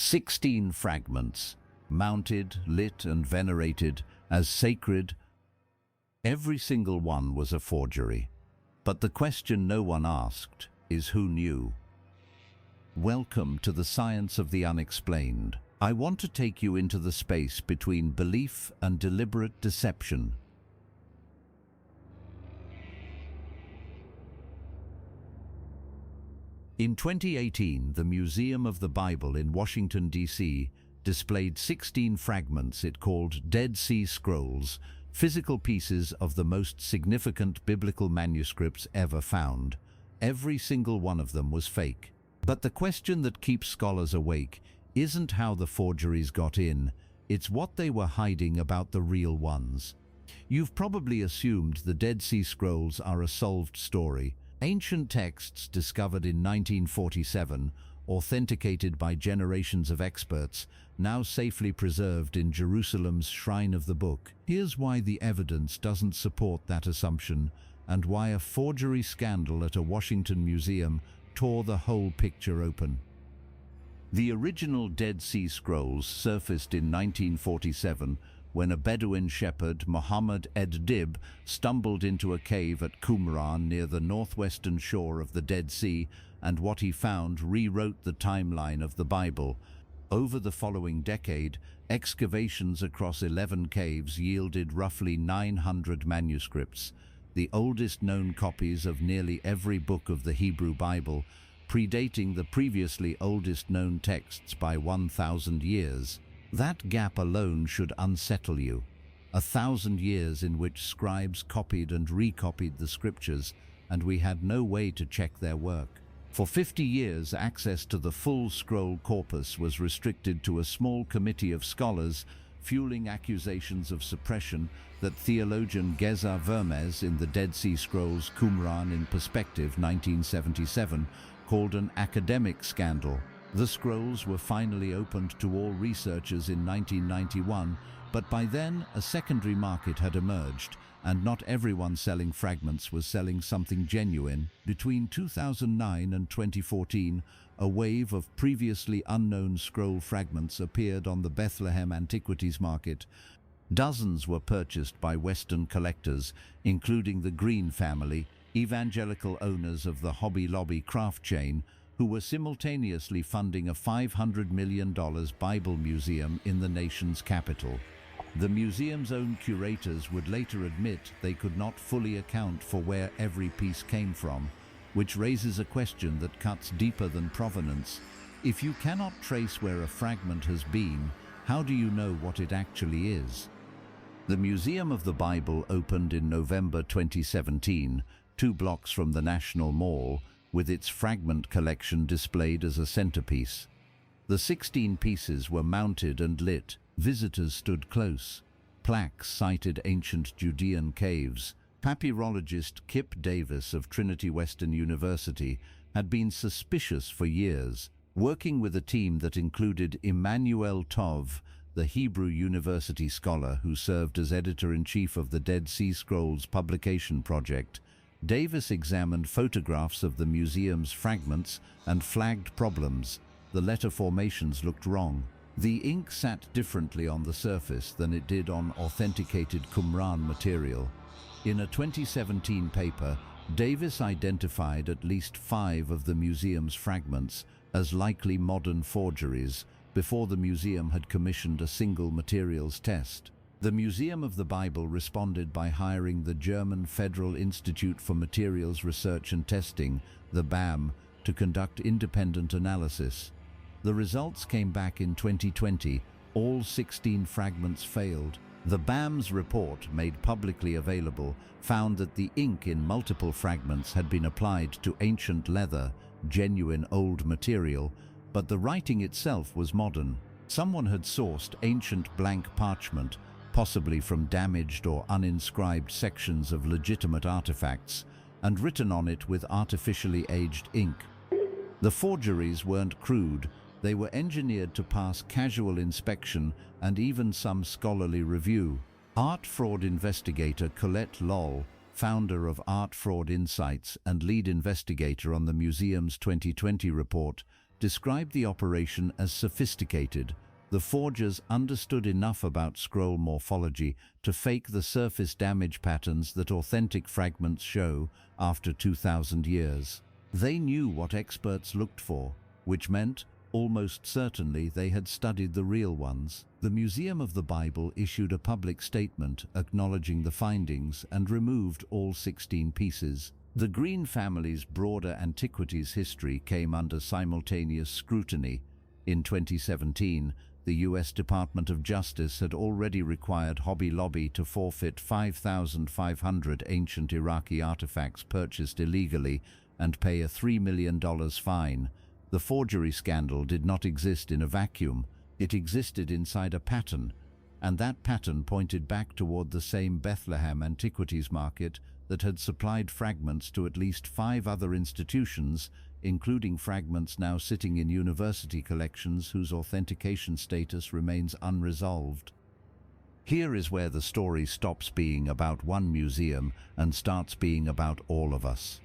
16 fragments, mounted, lit and venerated as sacred. Every single one was a forgery. But the question no one asked is who knew? Welcome to the science of the unexplained. I want to take you into the space between belief and deliberate deception. In 2018, the Museum of the Bible in Washington, D.C. displayed 16 fragments it called Dead Sea Scrolls, physical pieces of the most significant biblical manuscripts ever found. Every single one of them was fake. But the question that keeps scholars awake isn't how the forgeries got in, it's what they were hiding about the real ones. You've probably assumed the Dead Sea Scrolls are a solved story. Ancient texts discovered in 1947, authenticated by generations of experts, now safely preserved in Jerusalem's Shrine of the Book. Here's why the evidence doesn't support that assumption, and why a forgery scandal at a Washington museum tore the whole picture open. The original Dead Sea Scrolls surfaced in 1947 when a Bedouin shepherd, Muhammad ed-Dib, stumbled into a cave at Qumran near the northwestern shore of the Dead Sea, and what he found rewrote the timeline of the Bible. Over the following decade, excavations across 11 caves yielded roughly 900 manuscripts, the oldest known copies of nearly every book of the Hebrew Bible, predating the previously oldest known texts by 1,000 years. That gap alone should unsettle you. 1,000 years in which scribes copied and recopied the scriptures, and we had no way to check their work. For 50 years, access to the full scroll corpus was restricted to a small committee of scholars, fueling accusations of suppression that theologian Geza Vermes in the Dead Sea Scrolls Qumran in Perspective 1977 called an academic scandal. The scrolls were finally opened to all researchers in 1991, but by then a secondary market had emerged, and not everyone selling fragments was selling something genuine. Between 2009 and 2014, a wave of previously unknown scroll fragments appeared on the Bethlehem antiquities market. Dozens were purchased by Western collectors, including the Green family, evangelical owners of the Hobby Lobby craft chain, who were simultaneously funding a $500 million Bible museum in the nation's capital. The museum's own curators would later admit they could not fully account for where every piece came from, which raises a question that cuts deeper than provenance. If you cannot trace where a fragment has been, how do you know what it actually is? The Museum of the Bible opened in November 2017, 2 blocks from the National Mall, with its fragment collection displayed as a centerpiece. The 16 pieces were mounted and lit. Visitors stood close. Plaques cited ancient Judean caves. Papyrologist Kipp Davis of Trinity Western University had been suspicious for years, working with a team that included Emmanuel Tov, the Hebrew University scholar who served as editor-in-chief of the Dead Sea Scrolls publication project. Davis examined photographs of the museum's fragments and flagged problems. The letter formations looked wrong. The ink sat differently on the surface than it did on authenticated Qumran material. In a 2017 paper, Davis identified at least 5 of the museum's fragments as likely modern forgeries before the museum had commissioned a single materials test. The Museum of the Bible responded by hiring the German Federal Institute for Materials Research and Testing, the BAM, to conduct independent analysis. The results came back in 2020. All 16 fragments failed. The BAM's report, made publicly available, found that the ink in multiple fragments had been applied to ancient leather, genuine old material, but the writing itself was modern. Someone had sourced ancient blank parchment, possibly from damaged or uninscribed sections of legitimate artifacts, and written on it with artificially aged ink. The forgeries weren't crude, they were engineered to pass casual inspection and even some scholarly review. Art fraud investigator Colette Loll, founder of Art Fraud Insights and lead investigator on the museum's 2020 report, described the operation as sophisticated. The forgers understood enough about scroll morphology to fake the surface damage patterns that authentic fragments show after 2,000 years. They knew what experts looked for, which meant almost certainly they had studied the real ones. The Museum of the Bible issued a public statement acknowledging the findings and removed all 16 pieces. The Green family's broader antiquities history came under simultaneous scrutiny. In 2017, the U.S. Department of Justice had already required Hobby Lobby to forfeit 5,500 ancient Iraqi artifacts purchased illegally and pay a $3 million fine. The forgery scandal did not exist in a vacuum. It existed inside a pattern, and that pattern pointed back toward the same Bethlehem antiquities market that had supplied fragments to at least 5 other institutions, including fragments now sitting in university collections whose authentication status remains unresolved. Here is where the story stops being about one museum and starts being about all of us.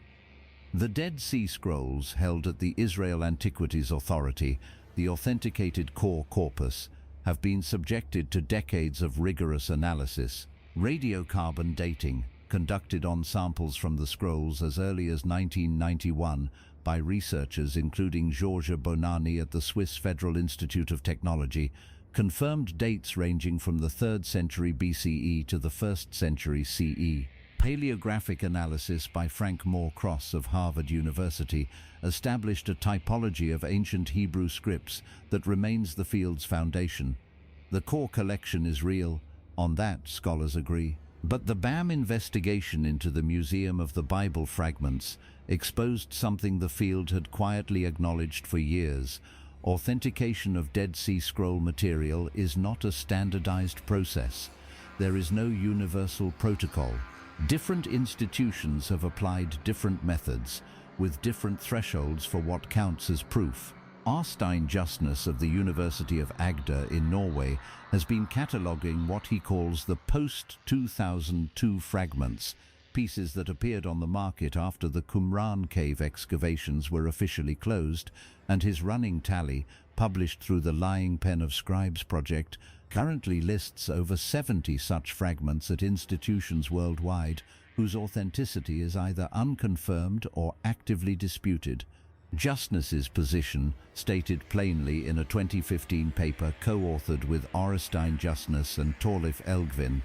The Dead Sea Scrolls held at the Israel Antiquities Authority, the authenticated core corpus, have been subjected to decades of rigorous analysis. Radiocarbon dating, conducted on samples from the scrolls as early as 1991 by researchers including Giorgia Bonanni at the Swiss Federal Institute of Technology, confirmed dates ranging from the 3rd century BCE to the 1st century CE. Paleographic analysis by Frank Moore Cross of Harvard University established a typology of ancient Hebrew scripts that remains the field's foundation. The core collection is real, on that scholars agree. But the BAM investigation into the Museum of the Bible fragments exposed something the field had quietly acknowledged for years. Authentication of Dead Sea Scroll material is not a standardized process. There is no universal protocol. Different institutions have applied different methods, with different thresholds for what counts as proof. Arstein Justnes of the University of Agder in Norway has been cataloguing what he calls the post-2002 fragments, pieces that appeared on the market after the Qumran cave excavations were officially closed, and his running tally, published through the Lying Pen of Scribes project, currently lists over 70 such fragments at institutions worldwide whose authenticity is either unconfirmed or actively disputed. Justnes's position, stated plainly in a 2015 paper co-authored with Arstein Justnes and Torleif Elgvin,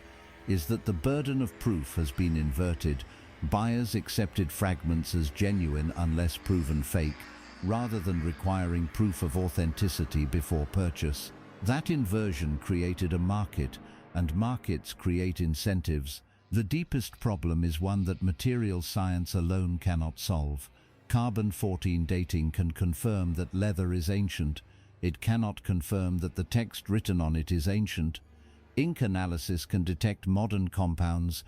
is that the burden of proof has been inverted. Buyers accepted fragments as genuine unless proven fake, rather than requiring proof of authenticity before purchase. That inversion created a market, and markets create incentives. The deepest problem is one that material science alone cannot solve. Carbon-14 dating can confirm that leather is ancient. It cannot confirm that the text written on it is ancient. Ink analysis can detect modern compounds,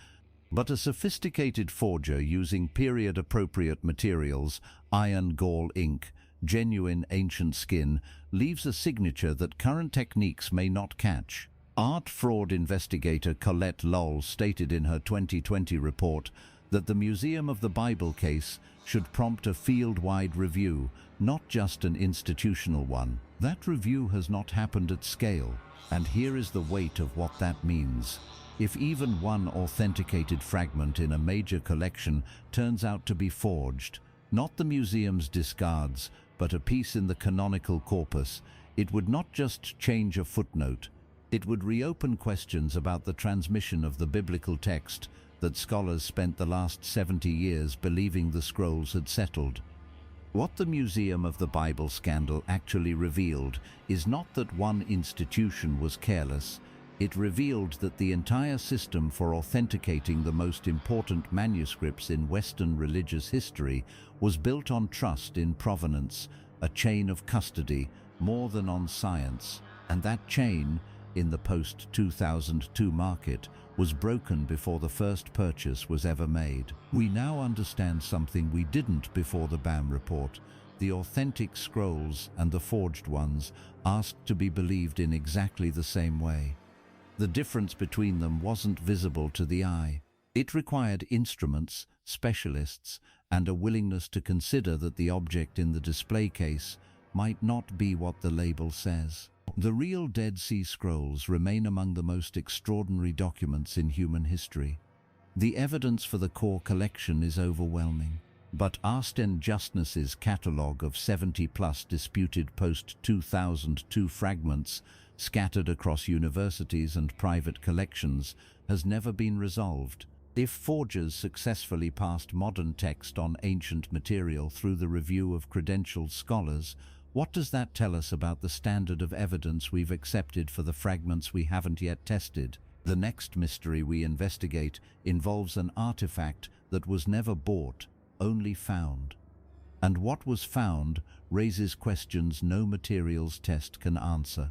but a sophisticated forger using period-appropriate materials, iron gall ink, genuine ancient skin, leaves a signature that current techniques may not catch. Art fraud investigator Colette Lowell stated in her 2020 report that the Museum of the Bible case should prompt a field-wide review, not just an institutional one. That review has not happened at scale, and here is the weight of what that means. If even one authenticated fragment in a major collection turns out to be forged, not the museum's discards, but a piece in the canonical corpus, it would not just change a footnote. It would reopen questions about the transmission of the biblical text that scholars spent the last 70 years believing the scrolls had settled. What the Museum of the Bible scandal actually revealed is not that one institution was careless. It revealed that the entire system for authenticating the most important manuscripts in Western religious history was built on trust in provenance, a chain of custody, more than on science. And that chain, in the post-2002 market, was broken before the first purchase was ever made. We now understand something we didn't before the BAM report. The authentic scrolls and the forged ones asked to be believed in exactly the same way. The difference between them wasn't visible to the eye. It required instruments, specialists, and a willingness to consider that the object in the display case might not be what the label says. The real Dead Sea Scrolls remain among the most extraordinary documents in human history. The evidence for the core collection is overwhelming, but Arsten Justness's catalogue of 70-plus disputed post-2002 fragments scattered across universities and private collections has never been resolved. If forgers successfully passed modern text on ancient material through the review of credentialed scholars, what does that tell us about the standard of evidence we've accepted for the fragments we haven't yet tested? The next mystery we investigate involves an artifact that was never bought, only found. And what was found raises questions no materials test can answer.